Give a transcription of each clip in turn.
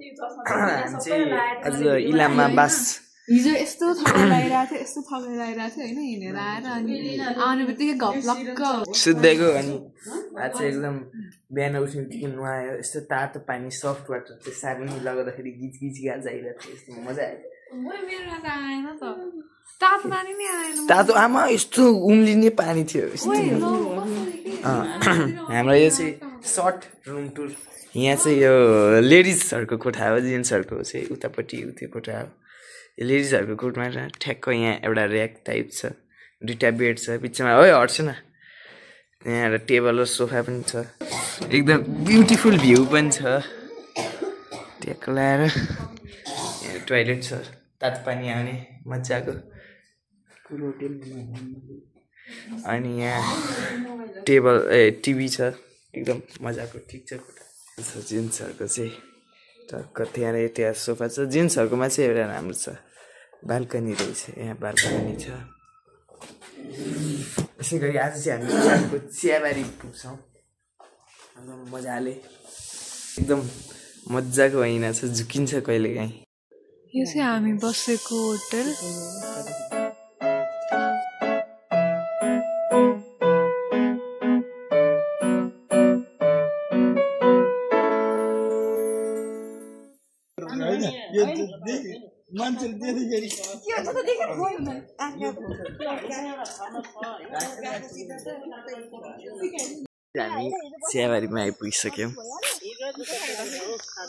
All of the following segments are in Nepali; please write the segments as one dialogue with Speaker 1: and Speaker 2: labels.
Speaker 1: आज इलाममा बास
Speaker 2: हिजो यस्तो थकाइ लागिरहेको थियो हैन हिँडेर आएर अनि आउने बित्तिकै घप्लक्क
Speaker 1: सुत्दैको अनि आज चाहिँ एकदम बिहान उठ्ने बित्तिकै नुहायो यस्तो तातो पानी सफ्ट वाटर त्यो साबुन लगाउँदाखेरि गिज गाज आइरहेको थियो यस्तो मजा आयो
Speaker 2: मेरोमा त आएन त तातो पानी नै आएन
Speaker 1: तातो आमा यस्तो उम्लिने पानी थियो हाम्रो यो चाहिँ सर्ट रुम टुर यहाँ चाहिँ यो लेडिजहरूको कोठा हो जेन्ट्सहरूको चाहिँ उतापट्टि त्यो कोठा हो लेडिजहरूको कोठमा ठ्याक्क यहाँ एउटा ऱ्याक टाइप छ दुईवटा बेड छ बिचमा है हट्छु न यहाँ एउटा टेबल र सोफा पनि छ एकदम ब्युटिफुल भ्यू पनि छ ट्याक्क लगाएर यहाँ टोइलेट छ तातो पानी आउने मजाको अनि यहाँ टेबल टिभी छ एकदम मजाको ठिक छ कोठा जेन्ट्सहरूको चाहिँ टक्क त्यहाँ सोफा छ जेन्ट्सहरूकोमा चाहिँ एउटा राम्रो छ बाल्कनी रहेछ यहाँ बाल्कनी छ यसै गरी आज चाहिँ हामी बिहानको चियाबारी पुग्छौँ एकदम मजाले एकदम मजाको ऐना छ झुकिन्छ कहिलेकाहीँ
Speaker 2: यो चाहिँ हामी बसेको होटल
Speaker 1: हामी चियाबारीमा आइपुगिसक्यौँ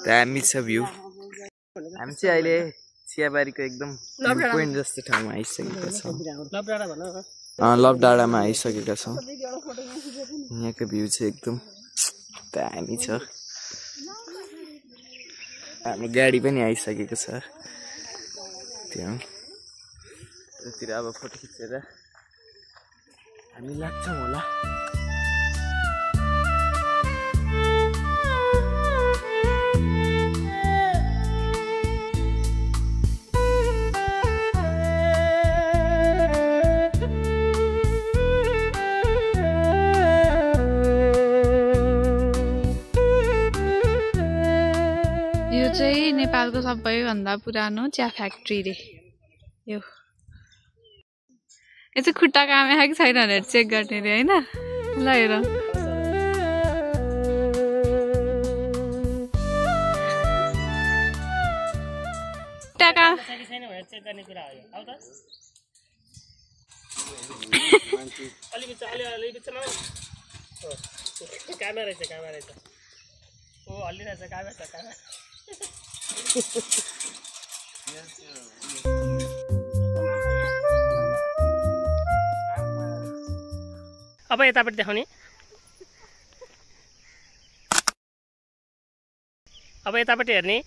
Speaker 1: दामी छ भ्यू हामी चाहिँ अहिले चियाबारीको एकदम पोइन्ट जस्तो ठाउँमा आइसकेका छौँ लभ डाँडामा आइसकेका छौँ यहाँको भ्यू चाहिँ एकदम दामी छ हाम्रो गाडी पनि आइसकेको छ त्यतिर अब फोटो खिचेर हामी लाग्छौँ होला
Speaker 2: यो चाहिँ नेपालको सबैभन्दा पुरानो चिया फ्याक्ट्री रे यो चाहिँ खुट्टा काम आएको छैन भनेर चेक गर्ने रे होइन ल हेर खुट्टा काम
Speaker 3: अब यतापट्टि देखाउने अब यतापट्टि हेर्ने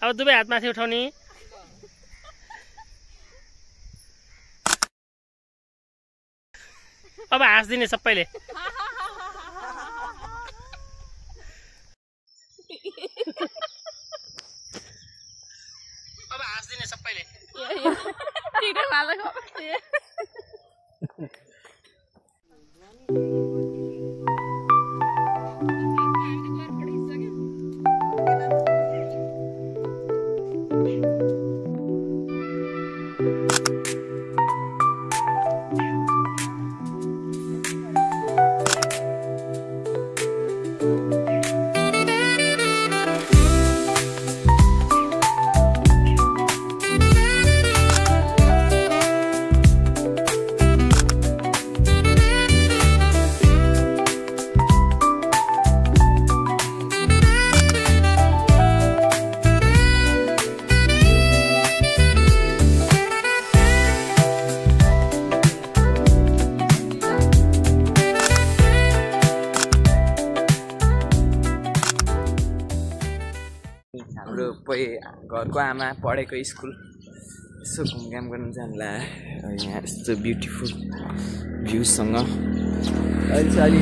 Speaker 3: अब दुवै हात माथि उठाउने अब हाँस्दिने सबैले अब हाँस्दिने सबैले
Speaker 1: घरको आमा पढेको स्कुल यसो घुमघाम गर्न जान्ला यहाँ यस्तो ब्युटिफुल भ्यूसँग अहिले चाहिँ अलि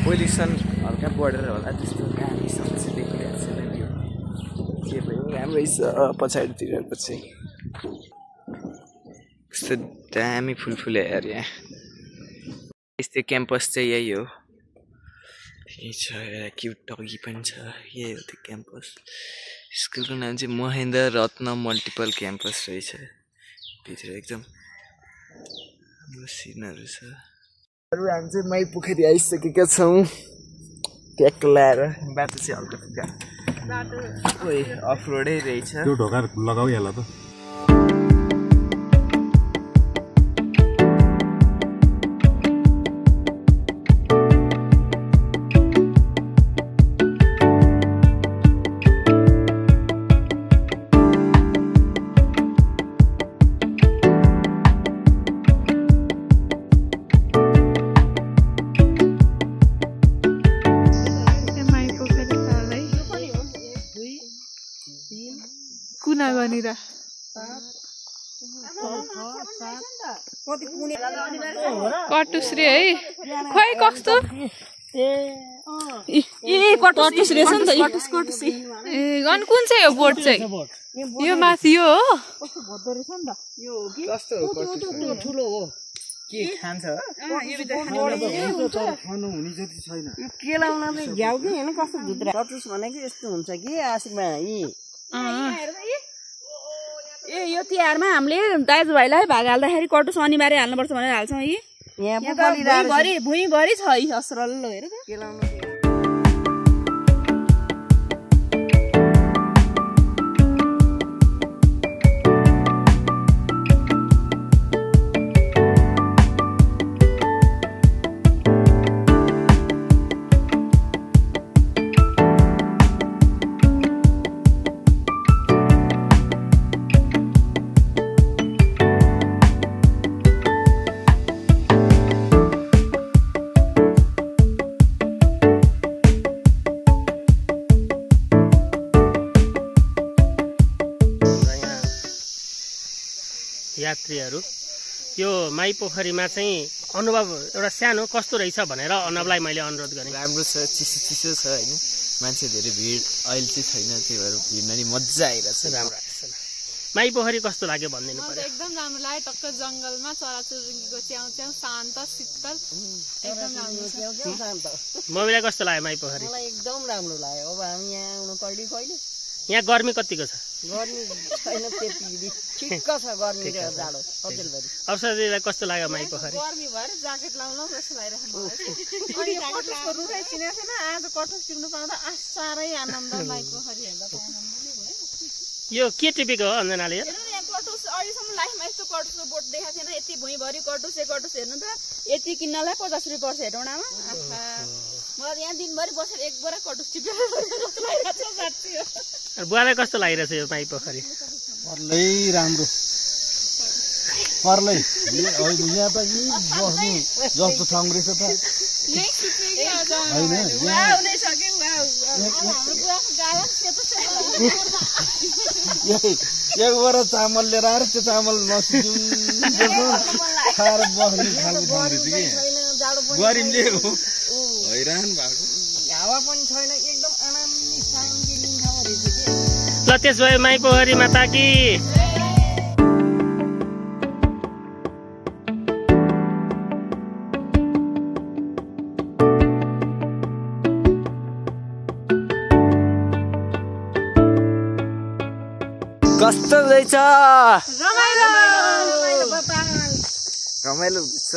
Speaker 1: पोल्युसन हल्का बढेर होला त्यस्तो दामीसँग चाहिँ देखिरहेको छैन भ्यू के भयो राम्रै छ पछाडितिरको चाहिँ यस्तो दामी फुलफुले यार यहाँ यस्तो क्याम्पस चाहिँ यही हो यही छ एउटा क्युट डगी पनि छ यही हो त्यो क्याम्पस स्कुलको नाम चाहिँ महेन्द्र रत्न मल्टिपल क्याम्पस रहेछ भित्र एकदम राम्रो सिनहरू छ हामी चाहिँ माइ पोखरी आइसकेका छौँ ट्याक लाएर बाटो चाहिँ हल्का फुल्का खोइ अफ रोडै रहेछ
Speaker 4: त्यो ढोका लगाइहाल त
Speaker 2: कुना गनिरा कटुस रे है खै कस्तो कटुस रहेछ नि त ए अनि कुन चाहिँ हो बोट चाहिँ यो माथि यो हो
Speaker 1: ठुलो हो के खान्छ
Speaker 4: खानु हुने जति छैन
Speaker 5: केलाउन चाहिँ घ्याउ कि होइन कस्तो भित्र कटुस भनेको यस्तो हुन्छ कि आशिकमा
Speaker 6: ए यो तिहारमा हामीले दाजुभाइलाई भाग हाल्दाखेरि कटुस अनिवार्य हाल्नुपर्छ भनेर हाल्छौँ यी भुइँभरि छ यी असरल्लो हेर त
Speaker 3: यात्रीहरू यो माई पोखरीमा चाहिँ अनुभव एउटा सानो कस्तो रहेछ भनेर अर्णवलाई मैले अनुरोध गरेँ
Speaker 1: राम्रो छ चिसो चिसो छ होइन मान्छे धेरै भिड अहिले चाहिँ छैन त्यही भएर भिड्न नि मजा आइरहेछ
Speaker 3: राम्रो आएछ माई पोखरी कस्तो लाग्यो भनिदिनु पर्यो
Speaker 2: एकदम राम्रो लाग्यो टक्क जङ्गलमा चराचुरुङ्गीको च्याउ च्याउ शान्त शीतल एकदम राम्रो
Speaker 3: मम्मीलाई कस्तो लाग्यो माई पोखरी
Speaker 5: मलाई एकदम राम्रो लाग्यो अब हामी यहाँ आउनु कहिले
Speaker 3: यहाँ गर्मी कतिको छ
Speaker 5: गर्मी छैन त्यति ठिक्क छ गर्मी र जाडो अचेलभरि
Speaker 3: अवसरजीलाई कस्तो लाग्यो माई पोखरी
Speaker 2: गर्मी भएर ज्याकेट लाउन जस्तो लागिरहेको अनि कटुसको रुखै चिनेको थिएन आज कटुस टिप्नु पाउँदा साह्रै आनन्द माई पोखरी हेर्दा आनन्द नै भयो
Speaker 3: यो के टिपेको हो अञ्जनाले
Speaker 6: कटुस अहिलेसम्म लाइफमा यस्तो कटुसको बोट देखाएको थिएन यति भुइँभरि कटुस हेर्नु त यति किन्नलाई 50 रुपियाँ पर्छ हेटौँडामा मलाई यहाँ दिनभरि बसेर एक बोरा कटुस टिपेर जस्तो लागिरहेको छ साँच्चै हो
Speaker 3: बुवालाई कस्तो लागिरहेछ यो माई पोखरी
Speaker 4: पर्लै राम्रो पर्लै यहाँ त यी बस्नु जस्तो ठाउँ रहेछ त एक बोरा चामल लिएर आएर त्यो चामल नसिदिउँ खाएर बस्ने खालको ठाउँ रहेछ कि गरिमले हैरान भएको
Speaker 5: हावा पनि छैन एकदम आनन्दी शान्ति लिने ठाउँ रहेछ कि
Speaker 3: ल त्यसो भए माई पोखरीमा ताकि
Speaker 1: कस्तो रहेछ रमाइलो छ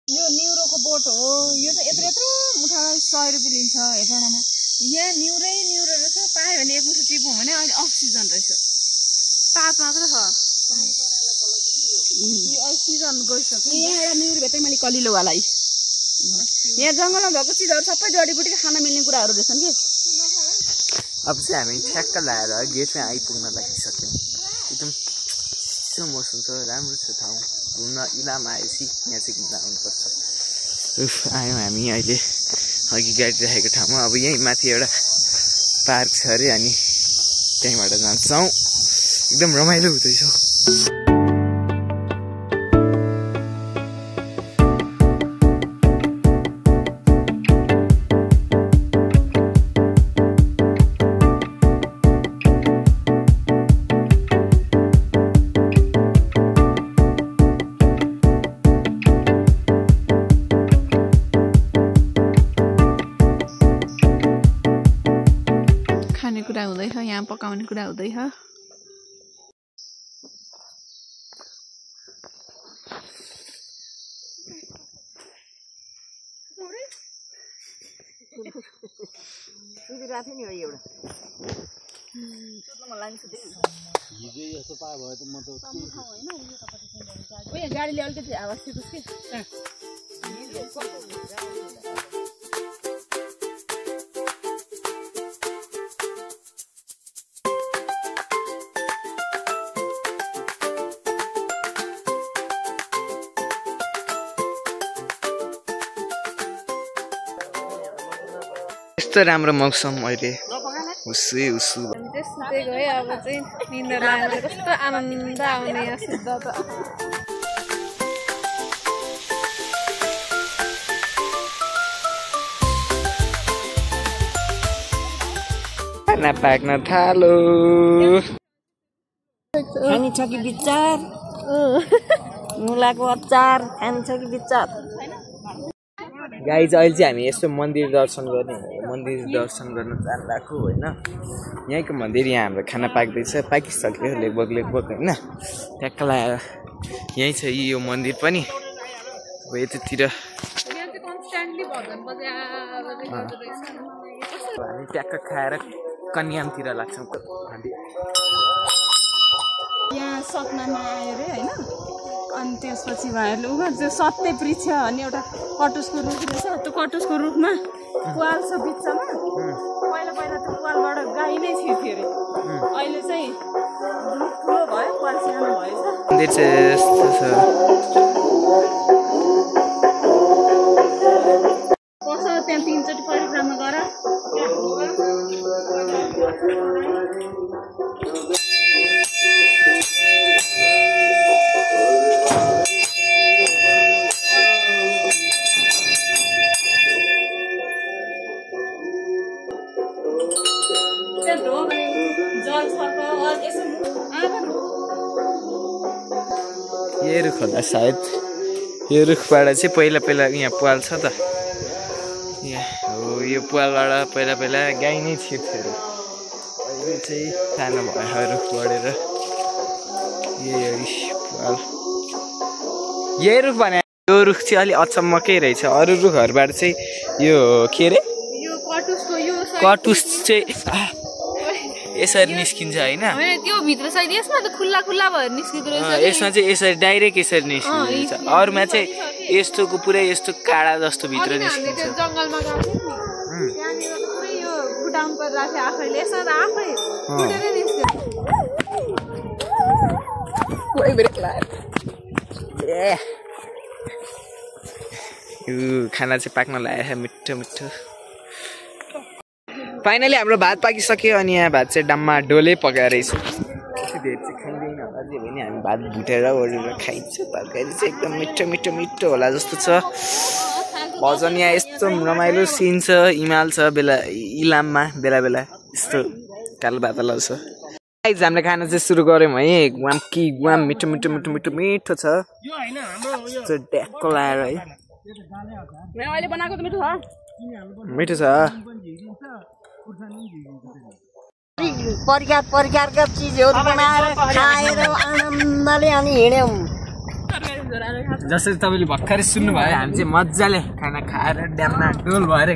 Speaker 6: यो न्युरोको बोट हो यो त यत्रो मुठालाई 100 रुपियाँ लिन्छ हेटौँडामा यहाँ न्युरो रहेछ पायो भने एक मुठो टिपौँ भने अहिले अक्सिजन रहेछ ताप मात्र छ यो अक्सिजन गइसक्यो यहाँ एउटा न्युरो भेटेँ मैले कलिलोवाला यहाँ जङ्गलमा भएको चिजहरू सबै जडीबुटीको खान मिल्ने कुराहरू रहेछन् कि
Speaker 1: अब चाहिँ हामी ठ्याक्क लाएर गेटमा आइपुग्न लागिसक्यौँ एकदम चिसो मौसम छ राम्रो छ ठाउँ घुम्न इलाम आएपछि यहाँ चाहिँ घुम्न आउनुपर्छ आयौँ हामी अहिले अघि गाडी राखेको ठाउँमा अब यहीँ माथि एउटा पार्क छ अरे अनि त्यहीँबाट जान्छौँ एकदम रमाइलो हुँदैछ
Speaker 2: बनाउने कुरा हुँदैछ, यहाँ पकाउने कुरा हुँदैछ।
Speaker 5: सुतिरहेको थियो नि एउटा
Speaker 4: हिजो यस्तो पाए भए त म त
Speaker 6: गाडीले अलिकति आवाज दिनुहोस् कि
Speaker 1: यस्तो राम्रो मौसम अहिले हुसै हुसु
Speaker 2: त्यस्तै गयो अब चाहिँ निन्द्रा लागेर कस्तो आनन्द आउने यहाँ सिद्ध त
Speaker 1: खाना पाक्न थालो
Speaker 5: खानी छ कि विचार मुलाको अचार खानी छ कि विचार
Speaker 1: गाइज अहिले चाहिँ हामी यस्तो मन्दिर दर्शन गर्न जाँदाको होइन यहीँको मन्दिर यहाँ हाम्रो खाना पाक्दैछ पाकिसक्यो लगभग होइन ट्याक्क लगाएर यहीँ छ यो मन्दिर पनि अब यतातिर हामी ट्याक्क खाएर कन्यामतिर लाग्छौँ
Speaker 2: यहाँ सपनामा आयो अरे होइन अनि त्यसपछि भाइहरूले उगा त्यो सत्य वृक्ष भन्ने एउटा कटुसको रुख रहेछ त्यो कटुसको रुखमा पुवाल छ बिचमा पहिला त्यो पुवालबाट गाई नै छिर्थ्यो अरे अहिले चाहिँ रुख ठुलो भयो पुवाल सानो भएछ
Speaker 1: मन्दिर चाहिँ यस्तो छ
Speaker 2: कसो त्यहाँ 3 चोटि परिक्रमा गर
Speaker 1: यो रुख होला सायद यो रुखबाट चाहिँ पहिला यहाँ पुवाल छ त हो यो पुवालबाट पहिला गाई नै छिर्थ्यो अरे अहिले चाहिँ सानो भयो रुख बढेर पुवाल यही रुख भने यो रुख चाहिँ अलिक अचम्मकै रहेछ अरू रुखहरूबाट चाहिँ यो के अरे कटुस चाहिँ यसरी निस्किन्छ होइन
Speaker 2: त्यो भित्र साइड यसमा त खुल्ला भएर निस्किँदो रहेछ
Speaker 1: यसमा चाहिँ यसरी डाइरेक्ट यसरी निस्किन्छ अरूमा चाहिँ यस्तोको पुरै यस्तो काडा जस्तो भित्र निस्किन्छ
Speaker 2: जङ्गलमा गएको थियो नि त्यहाँनिर पुरै यो फुटाउनु परिरहेको थियो आफैले यसमा त आफै फुटेरै निस्क्यो
Speaker 1: यो खाना चाहिँ पाक्न लाग्यो मिठो फाइनली हाम्रो भात पाकिसक्यो अनि यहाँ भात चाहिँ डम्मा डोले पकाएर रहेछ धेरै चाहिँ खाइँदैन होला जे भने हामी भात भुटेर ओरेर खाइन्छ तरकारी चाहिँ एकदम मिठो होला जस्तो छ भजन यहाँ यस्तो रमाइलो सिन छ इमाल छ इलाममा बेला यस्तो कालो बादल छ हामीले खाना चाहिँ सुरु गऱ्यौँ है गुवाम मिठो छ ड्याक्क लाएर है
Speaker 6: अहिले बनाएको त
Speaker 1: मिठो छ
Speaker 5: परिकारका चिजहरू बनाएर खाएर आनन्दले अनि हिँड्यौँ
Speaker 1: जसरी तपाईँले भर्खरै सुन्नुभयो हामी चाहिँ मजाले खाना खाएर ड्याममा डोल भएर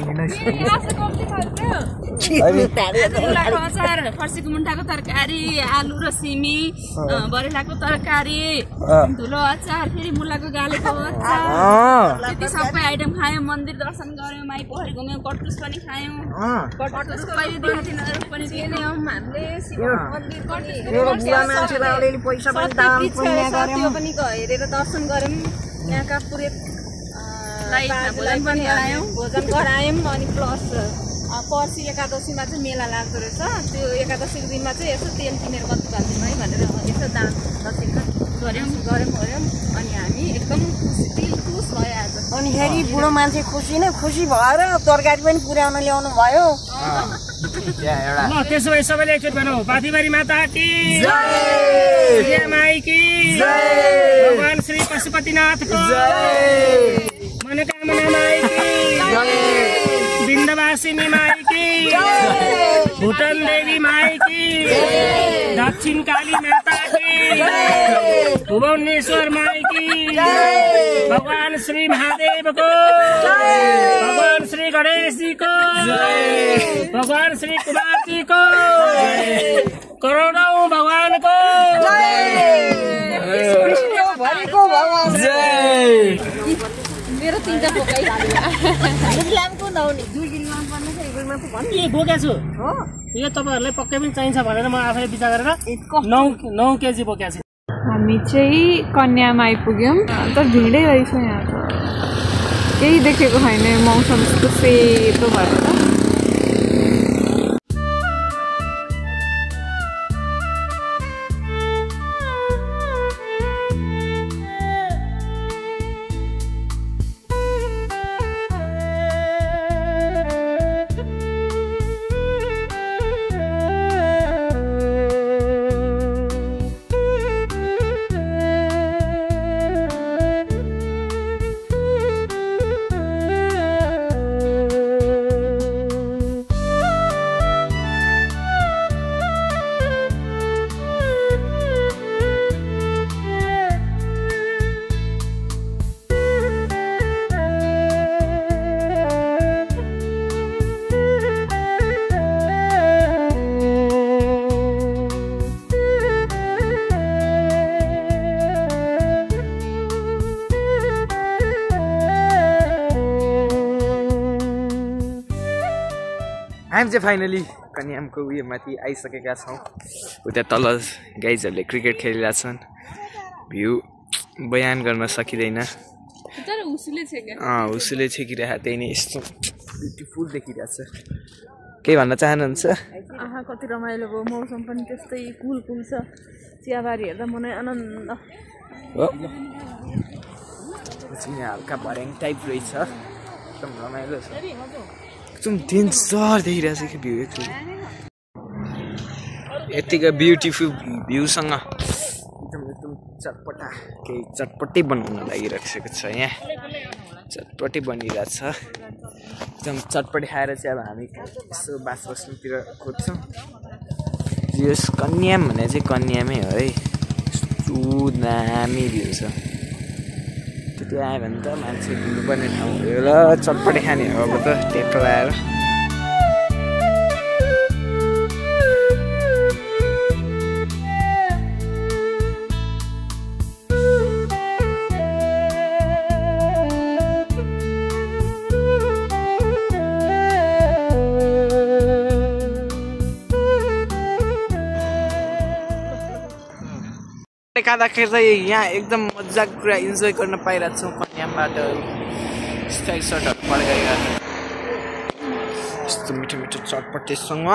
Speaker 6: अचार फर्सीको मुन्टाको तरकारी आलु र सिमी बरेलाको तरकारी धुलो अचार फेरि मुलाको गालेको अचार त्यति सबै आइटम खायौँ मन्दिर दर्शन गऱ्यौँ माई पोखरी घुम्यौँ कटुस पनि खायौँ कटुस कहिले देखाएको थिएन पनि दियौँ हामीले त्यो पनि हेरेर दर्शन गऱ्यौँ यहाँका पुरै भोजन गरायौँ अनि प्लस पर्सि एकादशीमा चाहिँ मेला लाग्दो रहेछ त्यो एकादशीको दिनमा चाहिँ यसो तेल किनेर कति घाल्छौँ है भनेर यसो दान दक्षिण गऱ्यौँ अनि हामी एकदम खुस भयो आज
Speaker 5: अनिखेरि बुढो मान्छे खुसी भएर तरकारी पनि पुर्याउन ल्याउनु भयो
Speaker 3: त्यसो भए सबैले एकचोटि भनौँ पाथीबारी माता की जय माई की भगवान श्री पशुपतिनाथको मनोकामना माई की विन्ध्यवासिनी माई की भुटन देवी दक्षिण काली माता की भुवनेश्वर माई की भगवान श्री महादेव को भगवान श्री गणेश जी को भगवान श्री कुमार जी को करोड़ों भगवान को
Speaker 6: मेरो 3टा बोकाइ
Speaker 3: के बोकेको छु यो तपाईँहरूलाई पक्कै पनि चाहिन्छ भनेर म आफै विचार गरेर 9 केजी बोकेको छु।
Speaker 2: हामी चाहिँ कन्यामा आइपुग्यौँ तर भिडै रहेछ यहाँ त केही देखेको छैन मौसम यस्तो सेतो भएर त।
Speaker 1: हामी चाहिँ फाइनली कन्यामको उयो माथि आइसकेका छौँ। उता तल गाइजहरूले क्रिकेट खेलिरहेछन्। भ्यू बयान गर्न सकिँदैन। उसुले छेकिरहेको त्यही नै यस्तो ब्युटिफुल देखिरहेछ। केही भन्न चाहनुहुन्छ?
Speaker 2: आहा कति रमाइलो भयो मौसम पनि त्यस्तै कुल छ चियाबारी हेर्दा मनै आनन्द
Speaker 1: हो। हल्का भर्याङ टाइप रहेछ एकदम रमाइलो छ एकदम डेन्जर देखिरहेछ कि भ्यू यतिको ब्युटिफुल भ्यूसँग एकदम चटपटा केही चटपटी बनाउन लागिरहेको छ। यहाँ चटपटी बनिरहेछ एकदम चटपटी खाएर चाहिँ अब हामी यसो बास बस्नुतिर खोज्छौँ। यस कन्याम भने चाहिँ कन्यामै हो है। यस्तो दामी भ्यू छ। त्यो आयो भने त मान्छे घुम्नुपर्ने ठाउँ हो ल। चटपटी खाने हो अब त टेक्क लगाएर। खाँदाखेरि चाहिँ यहाँ एकदम मजाको कुरा इन्जोय गर्न पाइरहेको छौँ। कन्यामबाट स्काई सटहरू पड्काइरहेको यस्तो मिठो मिठो चटपटेसँग।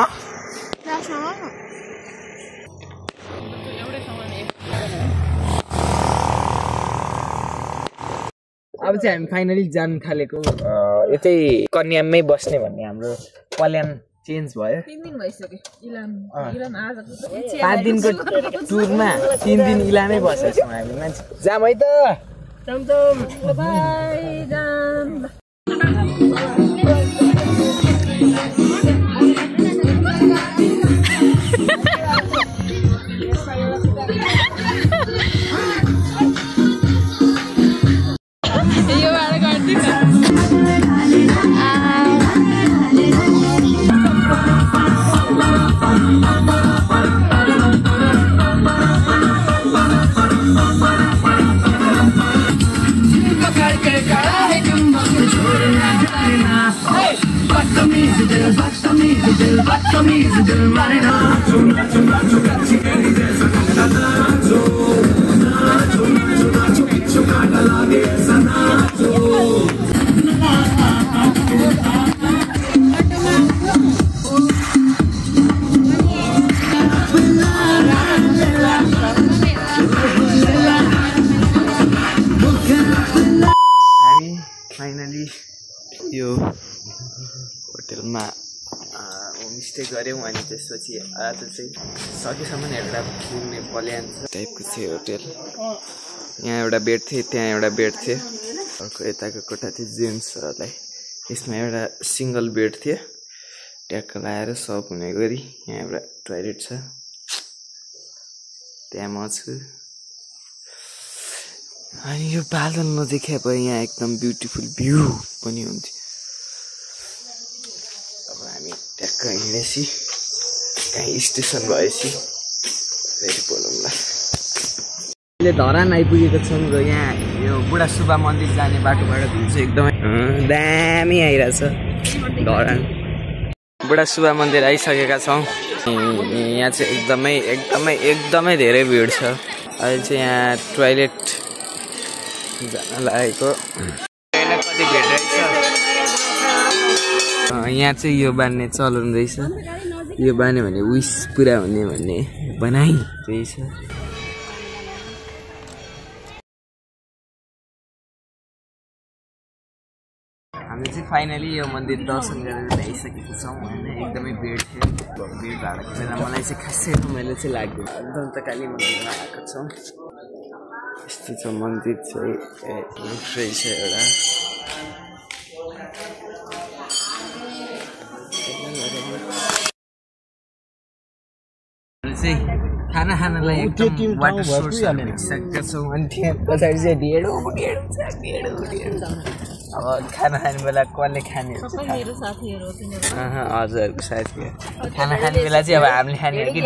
Speaker 1: अब चाहिँ हामी फाइनली जानु थालेको यतै कन्याममै बस्ने भन्ने हाम्रो प्लान चेन्ज भयो।
Speaker 2: 3 दिन भइसक्यो इलाम
Speaker 1: 5 दिनको टुरमा 3 दिन इलामै बसेको छौँ हामी मान्छे। जाम है त
Speaker 2: बाई जाम।
Speaker 1: फाइनली यो होटेलमा होमस्टे गऱ्यौँ अनि त्यसपछि आज चाहिँ सकेसम्म एउटा घुम्ने प्लान टाइपको थियो होटेल। यहाँ एउटा बेड थियो, त्यहाँ एउटा बेड थियो, अर्को यताको कोठा थियो जेन्ट्सहरूलाई। यसमा एउटा सिङ्गल बेड थियो ट्याक्क लगाएर सब हुने गरी। यहाँ एउटा टोयलेट छ। त्यहाँ म छु अनि यो बादल नदेखे भए यहाँ एकदम ब्युटिफुल भ्यू पनि हुन्थ्यो अब हामी ट्याक्क हिँडेपछि कहीँ स्टेसन भएपछि फेरि बोलौँला अहिले धरान आइपुगेको छौँ र यहाँ यो बुढा सुब्बा मन्दिर जाने बाटोबाट भ्यू चाहिँ एकदमै दामी आइरहेछ धरान बुढा सुब्बा मन्दिर आइसकेका छौँ यहाँ चाहिँ एकदमै धेरै भिड छ अहिले चाहिँ यहाँ टोइलेट जान लागेको कति भिड रहेछ यहाँ चाहिँ यो बान्ने चलन रहेछ यो बान्यो भने विस पुरा हुने भन्ने भनाइ रहेछ हामी चाहिँ फाइनली यो मन्दिर दर्शन गरेर आइसकेको छौँ होइन एकदमै भिड थियो भिड भएको बेला मलाई चाहिँ खासै रमाइलो चाहिँ लाग्दैन दन्तकाली मन्दिरमा आएको छौँ यस्तो छ मन्दिर चाहिँ रहेछ एउटा चाहिँ खाना खानलाई एकदम वाटर सोर्स हालिसकेका छौँ अनि त्यहाँ पछाडि चाहिँ ढेँडो अब खाना खाने बेला कसले खाने
Speaker 5: मेरो साथीहरू
Speaker 1: हजुर साथी खाना खाने बेला चाहिँ अब हामीले खाने हो कि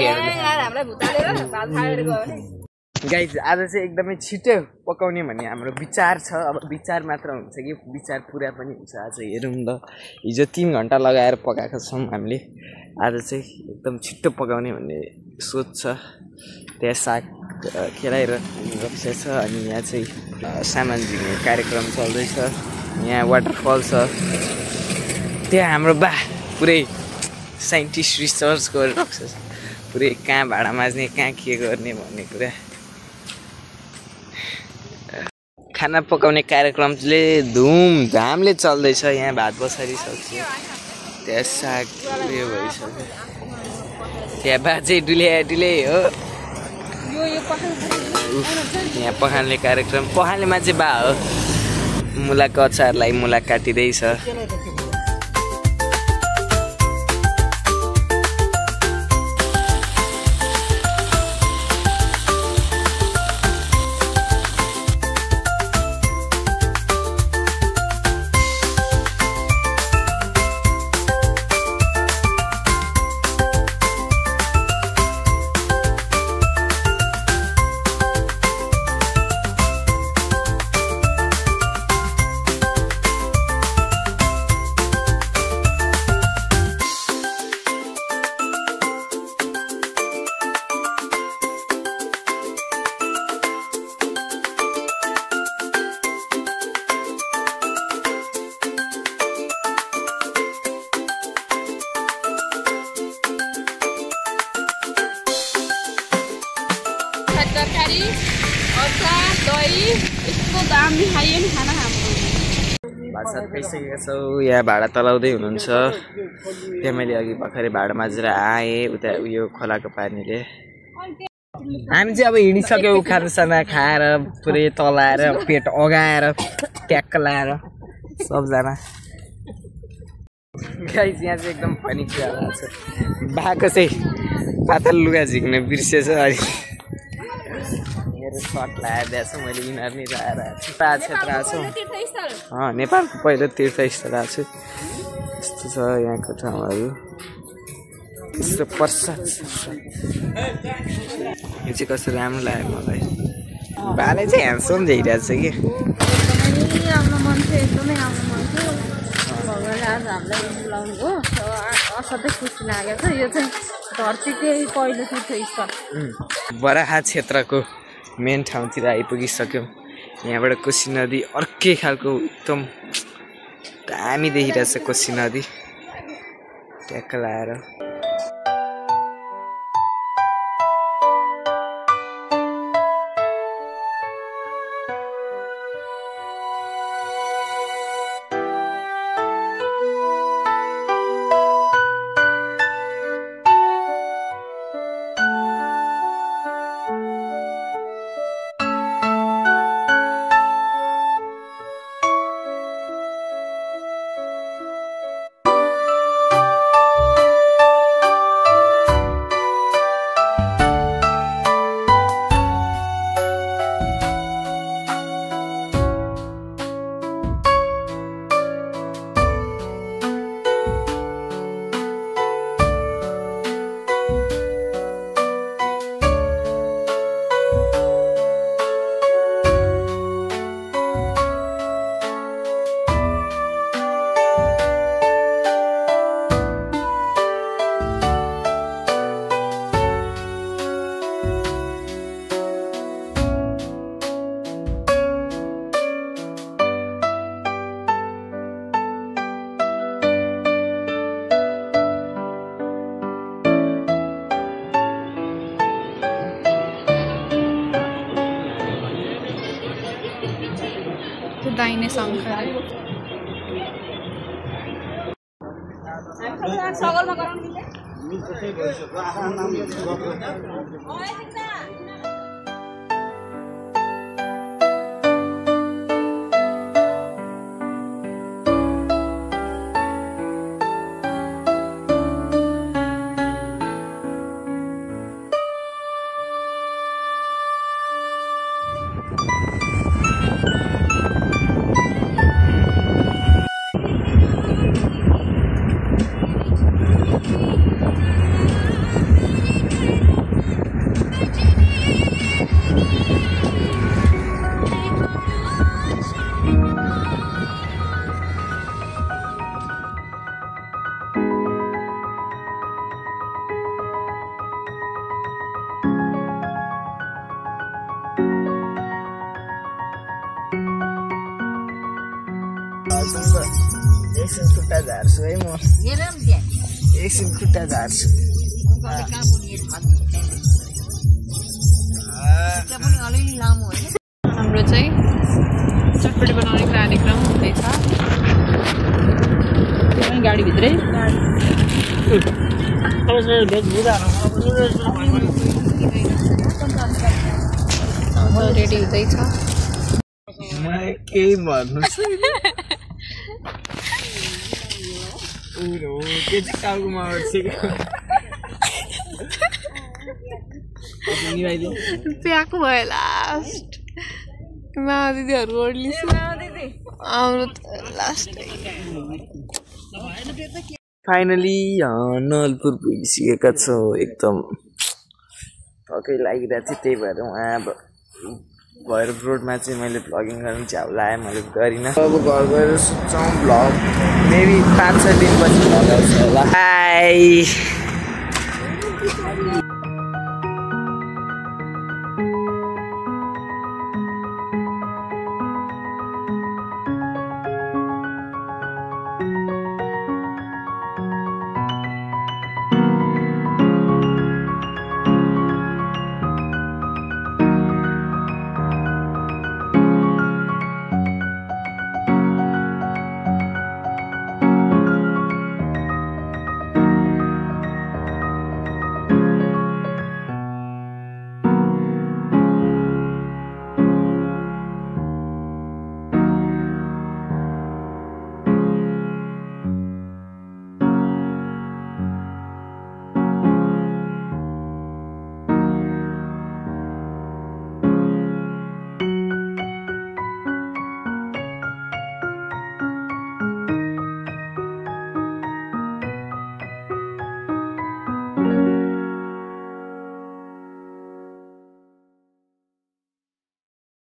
Speaker 1: गाइज आज चाहिँ एकदमै छिटो पकाउने भन्ने हाम्रो विचार छ अब विचार मात्र हुन्छ कि विचार पुरा पनि हुन्छ आज हेरौँ ल हिजो 3 घन्टा लगाएर पकाएको छौँ हामीले आज चाहिँ एकदम छिट्टो पकाउने भन्ने सोच छ त्यहाँ साग खेलाइरहेको छ अनि यहाँ चाहिँ सामान झिक्ने कार्यक्रम चल्दैछ यहाँ वाटरफल छ त्यहाँ हाम्रो बा पुरै साइन्टिस्ट रिसर्च गरिरहेको छ पुरै कहाँ भाँडा माझ्ने कहाँ के गर्ने भन्ने कुरा खाना पकाउने कार्यक्रमले धुमधामले चल्दैछ यहाँ भात बसारिसक्छ त्यहाँ साग उयो भइसक्यो त्यहाँ बाजे डुले हो यहाँ पखाल्ने कार्यक्रम पखाल्नेमा चाहिँ बा हो मुलाको अचारलाई मुला काटिँदैछ तरकारी अचार दही यस्तो दाम खाइयो नि खाना हाम्रो भाषा खाइसकेका छौँ यहाँ भाडा तलाउँदै हुनुहुन्छ त्यहाँ मैले अघि भर्खरै भाडा माझेर आएँ उता उयो खोलाको पानीले हामी चाहिँ अब हिँडिसक्यौँ खानासाना खाएर पुरै तलाएर पेट अगाएर ट्याक्क लाएर सबजना गाइस यहाँ चाहिँ एकदम फनी कुरा भएको छ बाको चाहिँ पातल लुगा झिक्न बिर्सेछ अनि मेरो सर्ट लगाएर दिएछ मैले यिनीहरू नि लगाएर क्षेत्र आएको छु नेपालको पहिलो तीर्थस्थल आएको छु यस्तो छ यहाँको ठाउँहरू यस्तो प्रसाद यो चाहिँ कस्तो राम्रो लाग्यो मलाई भाले चाहिँ ह्यान्डसम झैरहेको छ कि
Speaker 5: आउनु मन थियो एकदमै आउनु मन थियो भगवान्ले आज हामीलाई बोलाउनु हो असाध्यै खुसी लागेको छ यो चाहिँ धरतीकै पहिलो तीर्थस्थल
Speaker 1: बराहा क्षेत्रको मेन ठाउँतिर आइपुगिसक्यौँ यहाँबाट कोशी नदी अर्कै खालको एकदम दामी देखिरहेछ कोशी नदी ट्याक्क लाएर
Speaker 5: बज्ने शङ्ख
Speaker 6: सगरमा गराउनु दिन्छ
Speaker 1: एकछिन खुट्टा झार्छु है म एकछिन खुट्टा झार्छु
Speaker 5: हाम्रो चाहिँ चटपटी बनाउने कार्यक्रम हुँदैछ
Speaker 3: गाडीभित्रै
Speaker 5: रेडी हुँदैछ
Speaker 1: केही भन्नु त्यो चाहिँ टाउकोमा
Speaker 5: प्याएको भयो लास्ट मामा दिदीहरू ओर्लिस हाम्रो लास्ट
Speaker 1: फाइनली नलपुर पुगिसकेका छौँ एकदम थकै लागिरहेको थियो त्यही भएर उहाँ भएर रोडमा चाहिँ मैले भ्लगिङ गर्नु च्याउ लगाएँ मैले गरिनँ अब घर गएर सुत्छौँ भ्लग मेबी 5-6 दिनपछि भ्लग आउँछ होला। बाई।